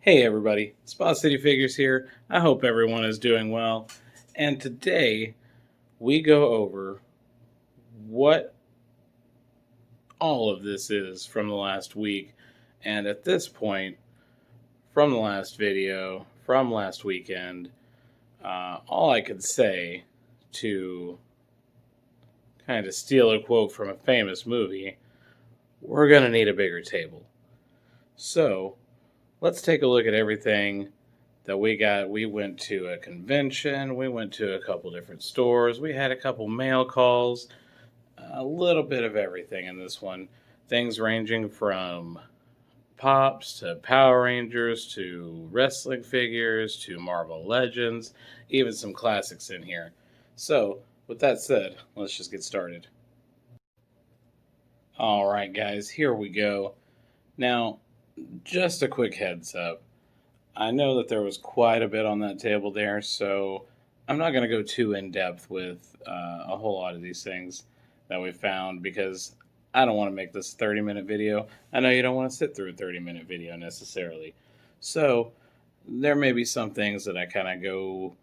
Hey everybody, Spot City Figures here. I hope everyone is doing well. And today we go over what all of this is from the last week. And at this point, from the last video, from last weekend, all I could say to kind of steal a quote from a famous movie, we're going to need a bigger table. So let's take a look at everything that we got. We went to a convention, we went to a couple different stores, we had a couple mail calls, a little bit of everything in this one. Things ranging from Pops to Power Rangers to wrestling figures to Marvel Legends, even some classics in here. So, with that said, let's just get started. Alright, guys, here we go. Now, just a quick heads up. I know that there was quite a bit on that table there, so I'm not going to go too in depth with a whole lot of these things that we found because I don't want to make this a 30-minute video. I know you don't want to sit through a 30-minute video necessarily. So there may be some things that I kind of go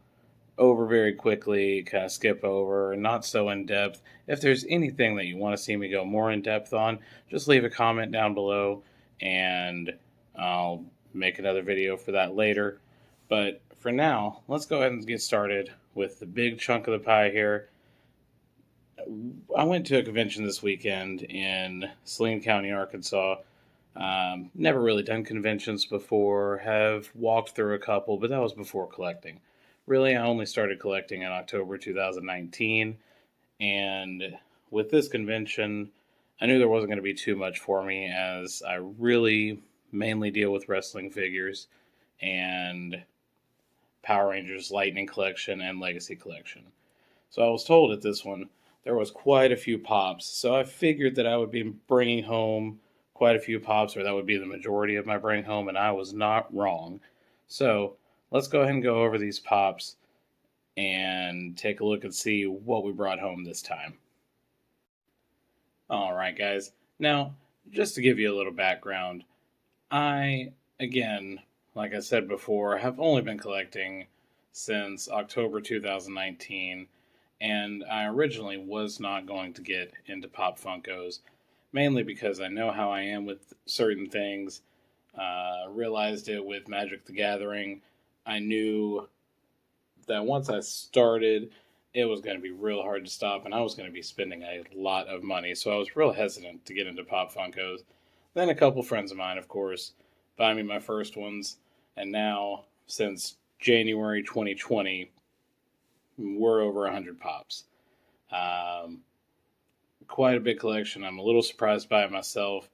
over very quickly, kind of skip over, not so in depth. If there's anything that you want to see me go more in depth on, just leave a comment down below and I'll make another video for that later. But for now, let's go ahead and get started with the big chunk of the pie here. I went to a convention this weekend in Saline County, Arkansas. Never really done conventions before, have walked through a couple, but that was before collecting. Really, I only started collecting in October 2019, and with this convention, I knew there wasn't going to be too much for me as I really mainly deal with wrestling figures and Power Rangers Lightning Collection and Legacy Collection. So I was told at this one there was quite a few pops, so I figured that I would be bringing home quite a few pops, or that would be the majority of my bring home, and I was not wrong. So let's go ahead and go over these pops and take a look and see what we brought home this time. Alright guys, now just to give you a little background, I, again, like I said before, have only been collecting since October 2019, and I originally was not going to get into Pop Funkos, mainly because I know how I am with certain things. Realized it with Magic the Gathering. I knew that once I started, it was going to be real hard to stop, and I was going to be spending a lot of money, so I was real hesitant to get into Pop Funkos. Then a couple friends of mine, of course, buy me my first ones, and now, since January 2020, we're over 100 pops. Quite a big collection. I'm a little surprised by it myself,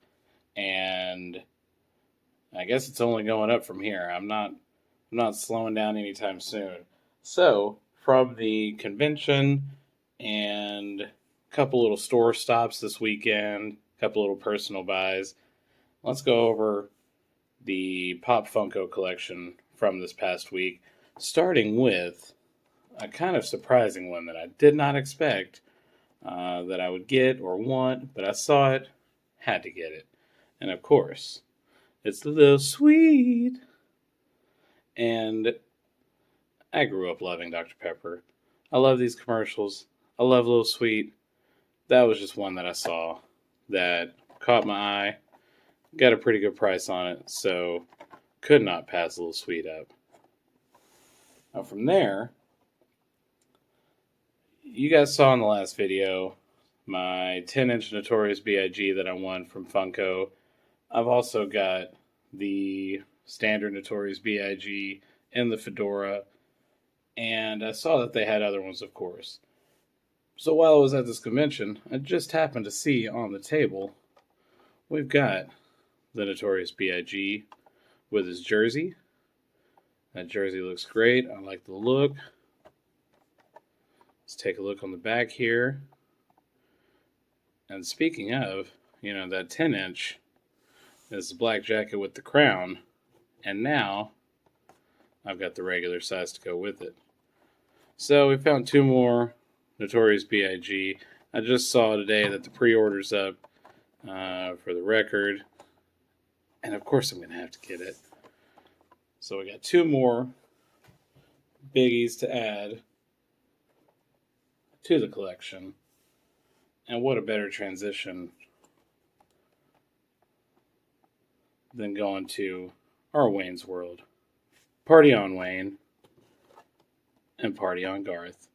and I guess it's only going up from here. I'm not slowing down anytime soon. So, from the convention and a couple little store stops this weekend, a couple little personal buys, let's go over the Pop Funko collection from this past week, starting with a kind of surprising one that I did not expect that I would get or want, but I saw it, had to get it. And of course, it's Little Sweet. And I grew up loving Dr. Pepper. I love these commercials. I love Little Sweet. That was just one that I saw that caught my eye. Got a pretty good price on it, so could not pass Little Sweet up. Now from there, you guys saw in the last video my 10-inch Notorious B.I.G. that I won from Funko. I've also got the standard Notorious B.I.G. in the fedora, and I saw that they had other ones, of course. So while I was at this convention, I just happened to see on the table, we've got the Notorious B.I.G. with his jersey. That jersey looks great. I like the look. Let's take a look on the back here. And speaking of, that 10-inch is the black jacket with the crown. And now, I've got the regular size to go with it. So we found two more Notorious B.I.G. I just saw today that the pre-order's up for the record. And of course I'm going to have to get it. So we got two more biggies to add to the collection. And what a better transition than going to our Wayne's World. Party on Wayne and Party on Garth.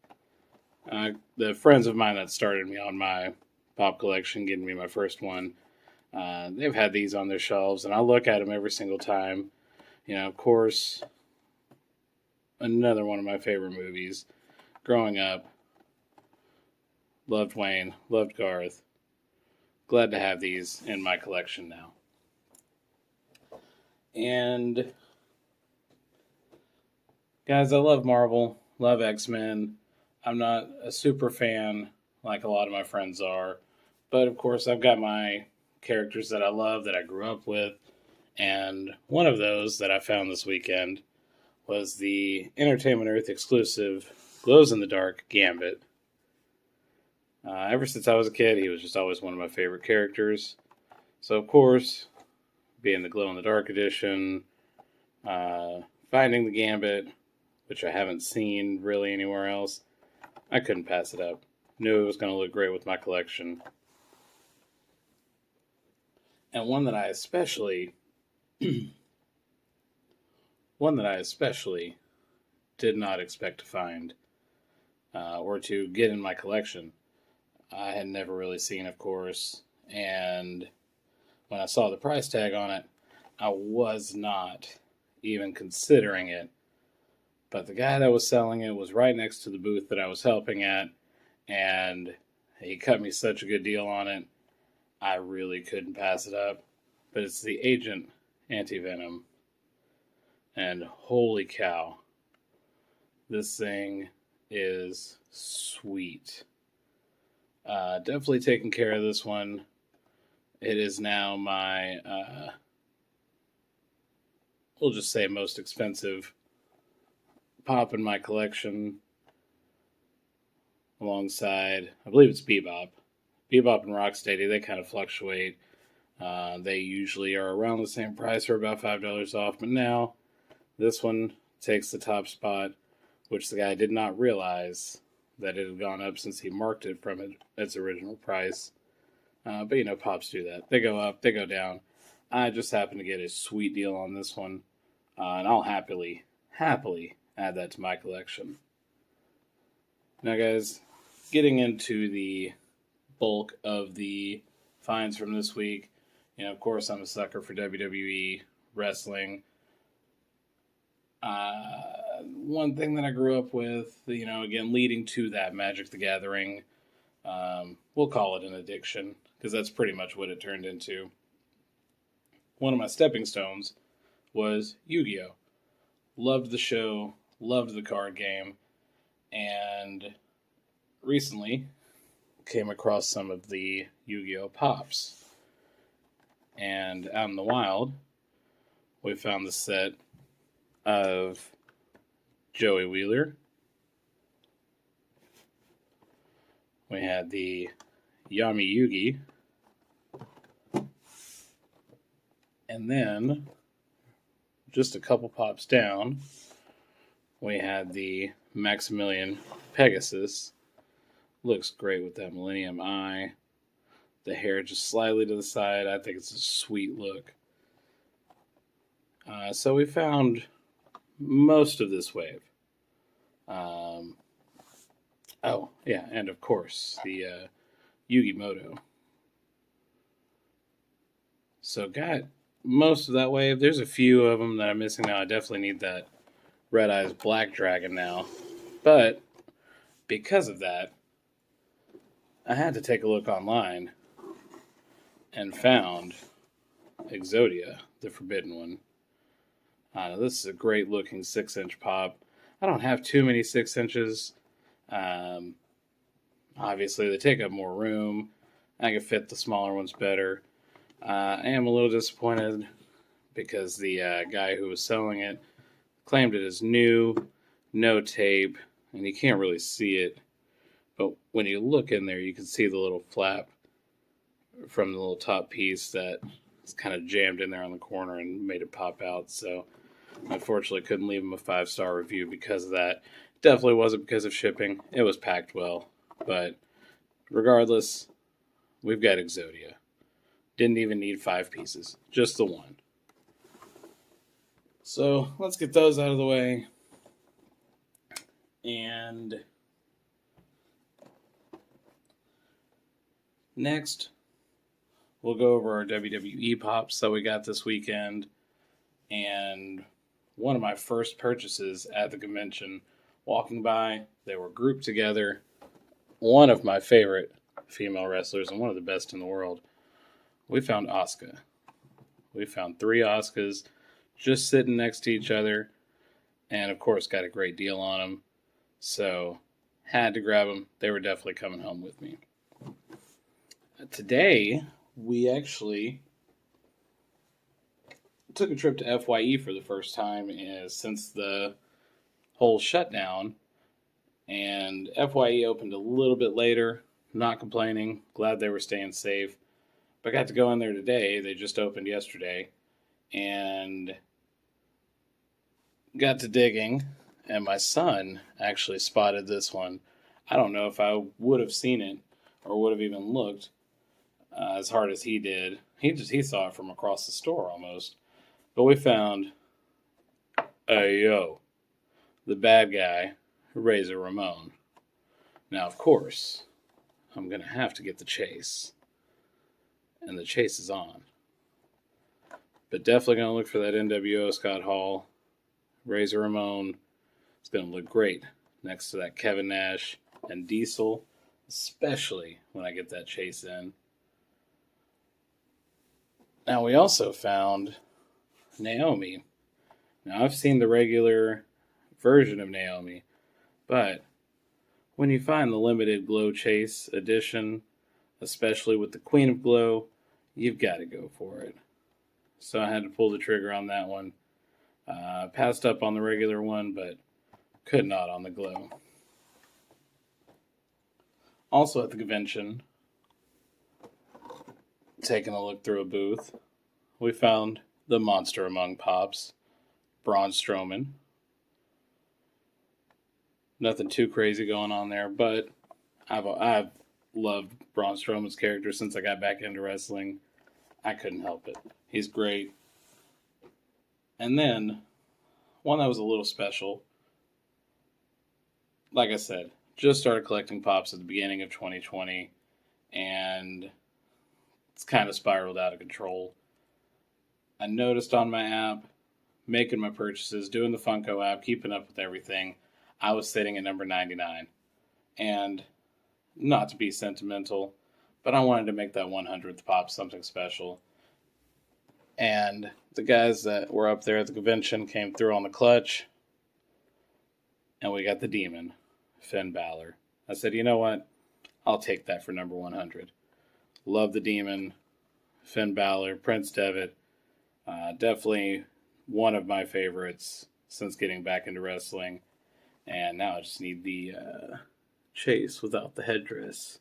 The friends of mine that started me on my pop collection, getting me my first one, they've had these on their shelves, and I look at them every single time. Of course, another one of my favorite movies. Growing up, loved Wayne, loved Garth. Glad to have these in my collection now. And guys, I love Marvel, love X-Men. I'm not a super fan like a lot of my friends are, but of course I've got my characters that I love, that I grew up with, and one of those that I found this weekend was the Entertainment Earth exclusive glows-in-the-dark Gambit. Ever since I was a kid, he was just always one of my favorite characters. So of course, being the glow-in-the-dark edition, finding the Gambit, which I haven't seen really anywhere else, I couldn't pass it up. Knew it was going to look great with my collection. And one that I especially did not expect to find or to get in my collection. I had never really seen, of course, and when I saw the price tag on it, I was not even considering it. But the guy that was selling it was right next to the booth that I was helping at, and he cut me such a good deal on it, I really couldn't pass it up. But it's the Agent Anti-Venom. And holy cow, this thing is sweet. Definitely taking care of this one. It is now my, we'll just say most expensive pop in my collection, alongside, I believe it's Bebop. Bebop and Rocksteady, they kind of fluctuate. They usually are around the same price or about $5 off, but now this one takes the top spot, which the guy did not realize that it had gone up since he marked it from its original price. But pops do that. They go up, they go down. I just happened to get a sweet deal on this one, and I'll happily add that to my collection. Now, guys, getting into the bulk of the finds from this week, of course, I'm a sucker for WWE wrestling. One thing that I grew up with, again, leading to that Magic the Gathering, we'll call it an addiction, because that's pretty much what it turned into. One of my stepping stones was Yu-Gi-Oh! Loved the show, loved the card game, and recently came across some of the Yu-Gi-Oh! Pops. And out in the wild, we found the set of Joey Wheeler. We had the Yami Yugi. And then, just a couple pops down, we had the Maximilian Pegasus. Looks great with that Millennium Eye. The hair just slightly to the side. I think it's a sweet look. So we found most of this wave. And of course, the Yugi Moto. So got most of that wave. There's a few of them that I'm missing now. I definitely need that Red Eyes Black Dragon now. But because of that, I had to take a look online and found Exodia, the Forbidden One. This is a great looking 6-inch pop. I don't have too many 6 inches. Obviously, they take up more room. I can fit the smaller ones better. I am a little disappointed because the guy who was selling it claimed it as new, no tape, and you can't really see it. But when you look in there, you can see the little flap from the little top piece that is kind of jammed in there on the corner and made it pop out. So Unfortunately, couldn't leave them a 5-star review because of that. Definitely wasn't because of shipping. It was packed well. But regardless, we've got Exodia. Didn't even need 5 pieces, just the one. So let's get those out of the way. And next, we'll go over our WWE pops that we got this weekend. And one of my first purchases at the convention, walking by, they were grouped together. One of my favorite female wrestlers and one of the best in the world. We found Asuka. We found 3 Asukas just sitting next to each other. And of course, got a great deal on them. So, had to grab them. They were definitely coming home with me. Today, we actually took a trip to FYE for the first time since the whole shutdown. And FYE opened a little bit later. Not complaining. Glad they were staying safe. But I got to go in there today. They just opened yesterday. And got to digging. And my son actually spotted this one. I don't know if I would have seen it or would have even looked as hard as he did. He saw it from across the store almost. But we found the bad guy, Razor Ramon. Now, of course, I'm going to have to get the chase. And the chase is on. But definitely going to look for that NWO Scott Hall. Razor Ramon. It's going to look great next to that Kevin Nash and Diesel, especially when I get that chase in. Now, we also found Naomi. Now, I've seen the regular version of Naomi, but when you find the limited Glow Chase edition, especially with the Queen of Glow, you've got to go for it. So I had to pull the trigger on that one. Passed up on the regular one, but could not on the Glow. Also at the convention, taking a look through a booth, we found the monster among pops, Braun Strowman. Nothing too crazy going on there, but I've loved Braun Strowman's character since I got back into wrestling. I couldn't help it. He's great. And then, one that was a little special. Like I said, just started collecting pops at the beginning of 2020, and it's kind of spiraled out of control. I noticed on my app, making my purchases, doing the Funko app, keeping up with everything, I was sitting at number 99. And not to be sentimental, but I wanted to make that 100th pop something special. And the guys that were up there at the convention came through on the clutch, and we got the Demon, Finn Balor. I said, you know what? I'll take that for number 100. Love the Demon, Finn Balor, Prince Devitt. Definitely one of my favorites since getting back into wrestling. And now I just need the chase without the headdress.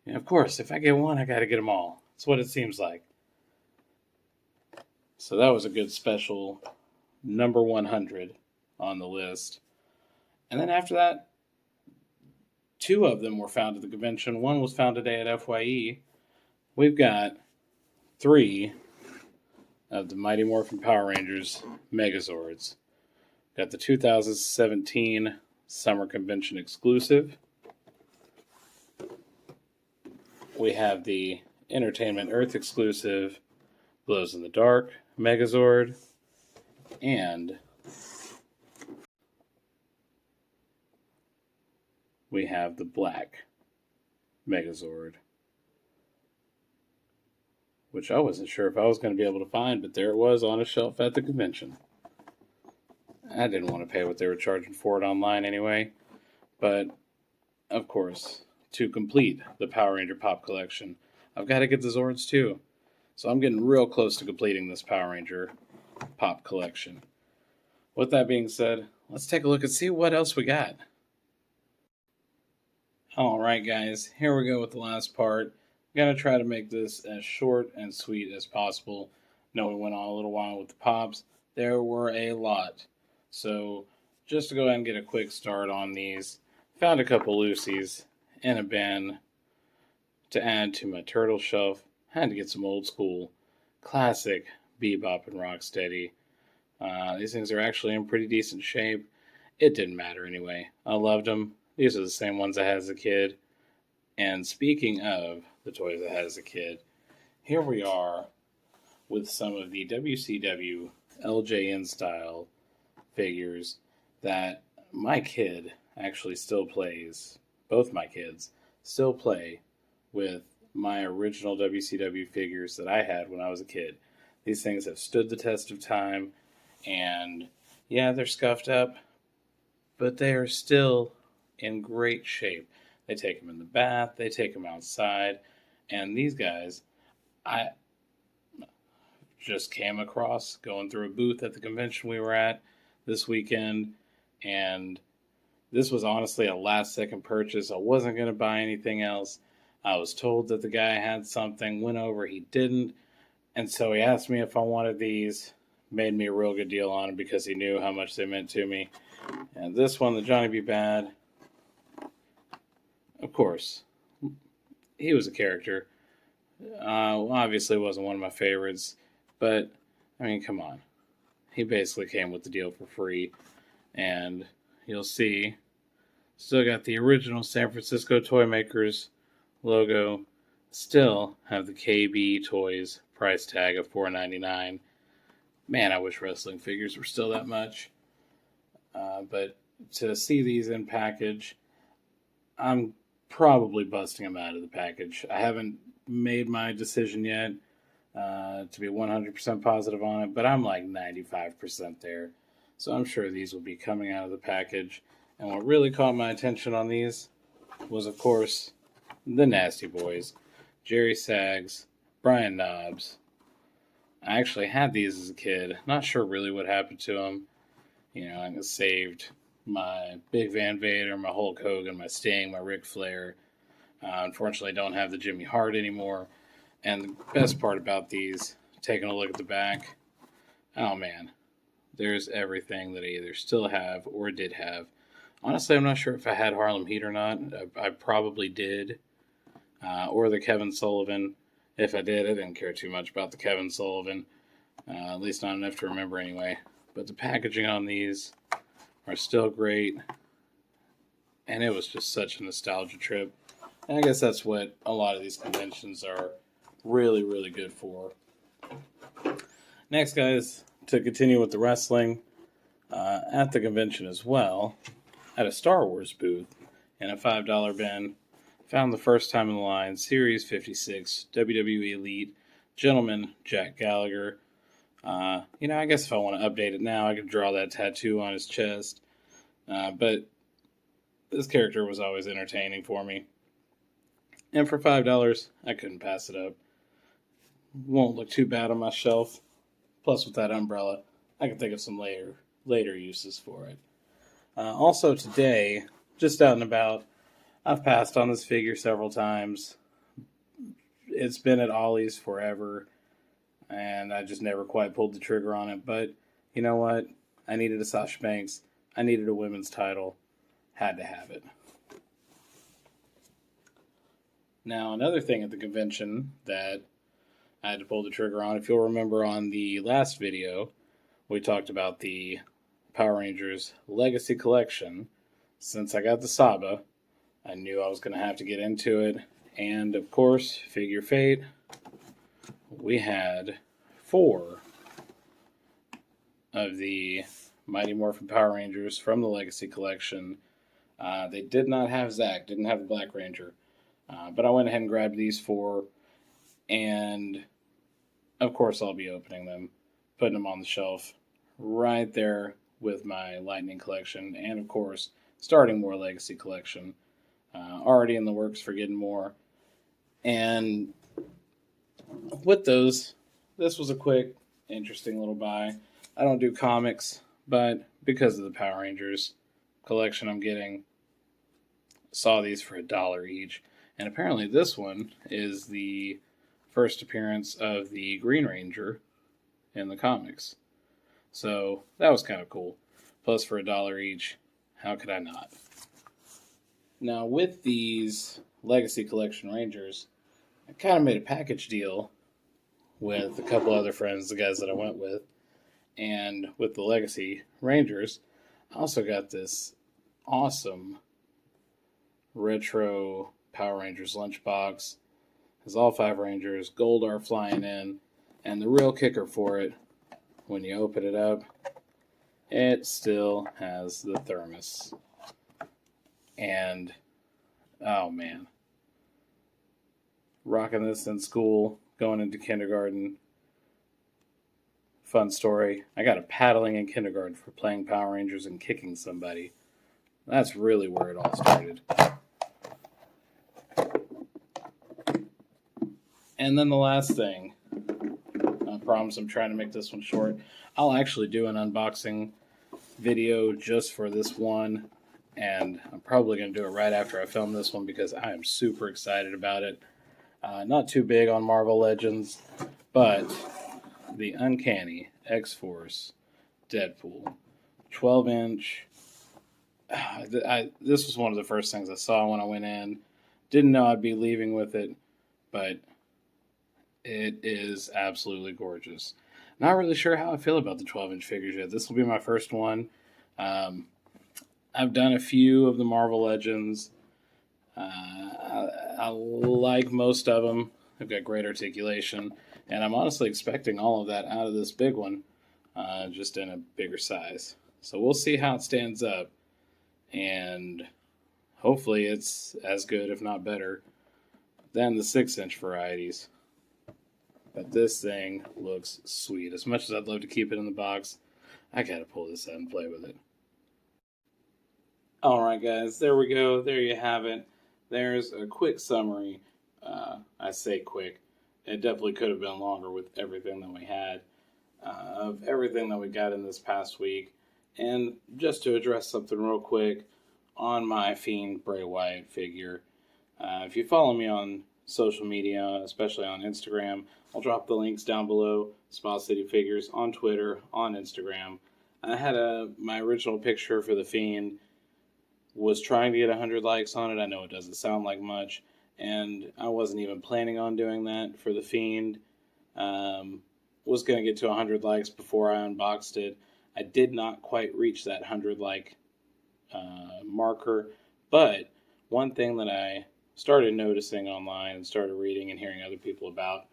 And of course, if I get one, I got to get them all. That's what it seems like. So that was a good special number 100 on the list. And then after that, 2 of them were found at the convention. One was found today at FYE. We've got 3 of the Mighty Morphin Power Rangers Megazords. Got the 2017 Summer Convention exclusive. We have the Entertainment Earth exclusive Glows in the Dark Megazord. And we have the Black Megazord, which I wasn't sure if I was going to be able to find, but there it was on a shelf at the convention. I didn't want to pay what they were charging for it online anyway, but of course, to complete the Power Ranger Pop collection, I've got to get the Zords too. So I'm getting real close to completing this Power Ranger Pop collection. With that being said, let's take a look and see what else we got. Alright guys, here we go with the last part. I'm going to try to make this as short and sweet as possible. I know we went on a little while with the pops. there were a lot. So, just to go ahead and get a quick start on these, found a couple Lucy's in a bin to add to my turtle shelf. Had to get some old school, classic Bebop and Rocksteady. These things are actually in pretty decent shape. It didn't matter anyway. I loved them. These are the same ones I had as a kid. And speaking of the toys I had as a kid, here we are with some of the WCW LJN style figures that my kid actually still plays. Both my kids still play with my original WCW figures that I had when I was a kid. These things have stood the test of time, and yeah, they're scuffed up, but they are still in great shape. They take them in the bath, they take them outside, and these guys, I just came across going through a booth at the convention we were at this weekend, and this was honestly a last second purchase. I wasn't going to buy anything else. I was told that the guy had something, went over, he didn't, and so he asked me if I wanted these, made me a real good deal on them because he knew how much they meant to me. And this one, the Johnny B. Bad, of course, he was a character. Obviously wasn't one of my favorites, but, I mean, come on. He basically came with the deal for free, and you'll see, still got the original San Francisco Toy Makers logo, still have the KB Toys price tag of $4.99. Man, I wish wrestling figures were still that much. But to see these in package, I'm probably busting them out of the package. I haven't made my decision yet to be 100% positive on it, but I'm like 95% there. So I'm sure these will be coming out of the package. And what really caught my attention on these was, of course, the Nasty Boys. Jerry Sags, Brian Knobbs. I actually had these as a kid. Not sure really what happened to them. You know, I saved my Big Van Vader, my Hulk Hogan, my Sting, my Ric Flair. Unfortunately, I don't have the Jimmy Hart anymore. And the best part about these, taking a look at the back, oh man, there's everything that I either still have or did have. Honestly, I'm not sure if I had Harlem Heat or not. I probably did. Or the Kevin Sullivan. If I did, I didn't care too much about the Kevin Sullivan. At least not enough to remember anyway. But the packaging on these are still great. And it was just such a nostalgia trip. And I guess that's what a lot of these conventions are really, really good for. Next, guys, to continue with the wrestling, at the convention as well, at a Star Wars booth in a $5 bin, found the first time in the line Series 56 WWE Elite Gentleman Jack Gallagher. I guess if I want to update it now, I could draw that tattoo on his chest. But this character was always entertaining for me. And for $5, I couldn't pass it up. Won't look too bad on my shelf. Plus, with that umbrella, I can think of some later uses for it. Also today, just out and about, I've passed on this figure several times. It's been at Ollie's forever, and I just never quite pulled the trigger on it. But you know what? I needed a Sasha Banks. I needed a women's title. Had to have it. Now, another thing at the convention that I had to pull the trigger on, if you'll remember on the last video, we talked about the Power Rangers Legacy Collection. Since I got the Saba, I knew I was going to have to get into it. And, of course, figure fate, we had 4 of the Mighty Morphin Power Rangers from the Legacy Collection. They did not have Zack, didn't have the Black Ranger. But I went ahead and grabbed these 4. And, of course, I'll be opening them, putting them on the shelf right there with my Lightning Collection. And, of course, starting more Legacy Collection. Already in the works for getting more. And with those, this was a quick, interesting little buy. I don't do comics, but because of the Power Rangers collection I'm getting, saw these for $1 each. And apparently this one is the first appearance of the Green Ranger in the comics. So that was kind of cool. Plus for $1 each, how could I not? Now with these Legacy Collection Rangers, I kind of made a package deal with a couple other friends, the guys that I went with, and with the Legacy Rangers, I also got this awesome retro Power Rangers lunchbox. Has all 5 Rangers, gold are flying in, and the real kicker for it, when you open it up, it still has the thermos. And, oh man, rocking this in school, going into kindergarten. Fun story. I got a paddling in kindergarten for playing Power Rangers and kicking somebody. That's really where it all started. And then the last thing, I promise I'm trying to make this one short. I'll actually do an unboxing video just for this one, and I'm probably going to do it right after I film this one because I am super excited about it. Not too big on Marvel Legends, but the Uncanny X-Force Deadpool 12-inch. This was one of the first things I saw when I went in. Didn't know I'd be leaving with it, but it is absolutely gorgeous. Not really sure how I feel about the 12-inch figures yet. This will be my first one. I've done a few of the Marvel Legends. I like most of them. They've got great articulation. And I'm honestly expecting all of that out of this big one, just in a bigger size. So we'll see how it stands up. And hopefully it's as good, if not better, than the 6-inch varieties. But this thing looks sweet. As much as I'd love to keep it in the box, I gotta pull this out and play with it. Alright guys, there we go. There you have it. There's a quick summary. I say quick. It definitely could have been longer with everything that we had. Of everything that we got in this past week. And just to address something real quick on my Fiend Bray Wyatt figure. If you follow me on social media, especially on Instagram, I'll drop the links down below. Smile City Figures on Twitter, on Instagram. I had my original picture for the Fiend. Was trying to get 100 likes on it. I know it doesn't sound like much. And I wasn't even planning on doing that for the Fiend. Was going to get to 100 likes before I unboxed it. I did not quite reach that 100 like marker. But one thing that I started noticing online and started reading and hearing other people about,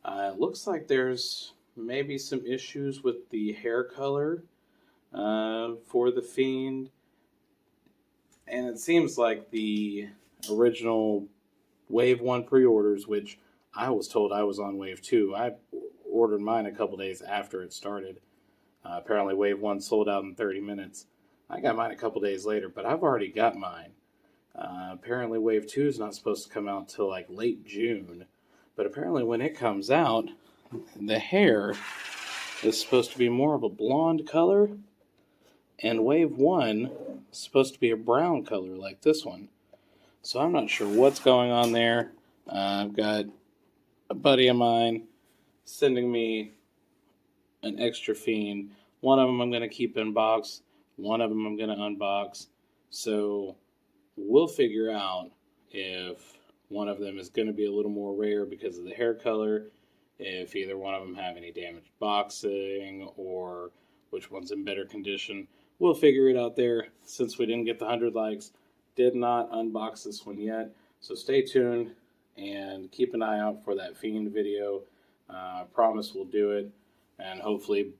it looks like there's maybe some issues with the hair color for the Fiend. And it seems like the original Wave 1 pre-orders, which I was told I was on Wave 2. I ordered mine a couple days after it started. Apparently Wave 1 sold out in 30 minutes. I got mine a couple days later, but I've already got mine. Apparently Wave 2 is not supposed to come out until like late June. But apparently when it comes out, the hair is supposed to be more of a blonde color. And Wave 1 is supposed to be a brown color like this one. So I'm not sure what's going on there. I've got a buddy of mine sending me an extra Fiend. One of them I'm going to keep in box. One of them I'm going to unbox. So we'll figure out if one of them is going to be a little more rare because of the hair color, if either one of them have any damaged boxing, or which one's in better condition. We'll figure it out there. Since we didn't get the 100 likes, did not unbox this one yet. So stay tuned and keep an eye out for that Fiend video. I promise we'll do it. And hopefully,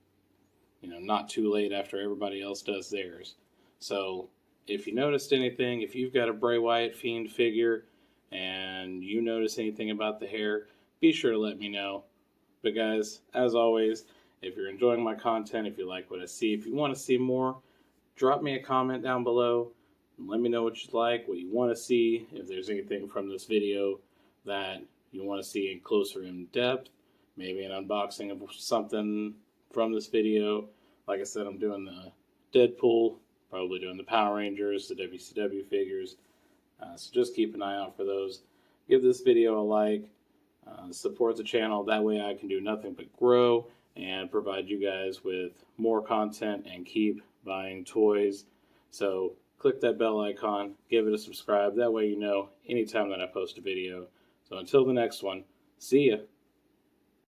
not too late after everybody else does theirs. So if you noticed anything, if you've got a Bray Wyatt Fiend figure and you notice anything about the hair, be sure to let me know. But guys, as always, if you're enjoying my content, if you like what I see, if you want to see more, drop me a comment down below and let me know what you like, what you want to see, if there's anything from this video that you want to see closer in depth, maybe an unboxing of something from this video. Like I said, I'm doing the Deadpool, probably doing the Power Rangers, the WCW figures, so just keep an eye out for those. Give this video a like, support the channel, that way I can do nothing but grow and provide you guys with more content and keep buying toys. So click that bell icon, give it a subscribe. That way you know anytime that I post a video. So until the next one, see ya.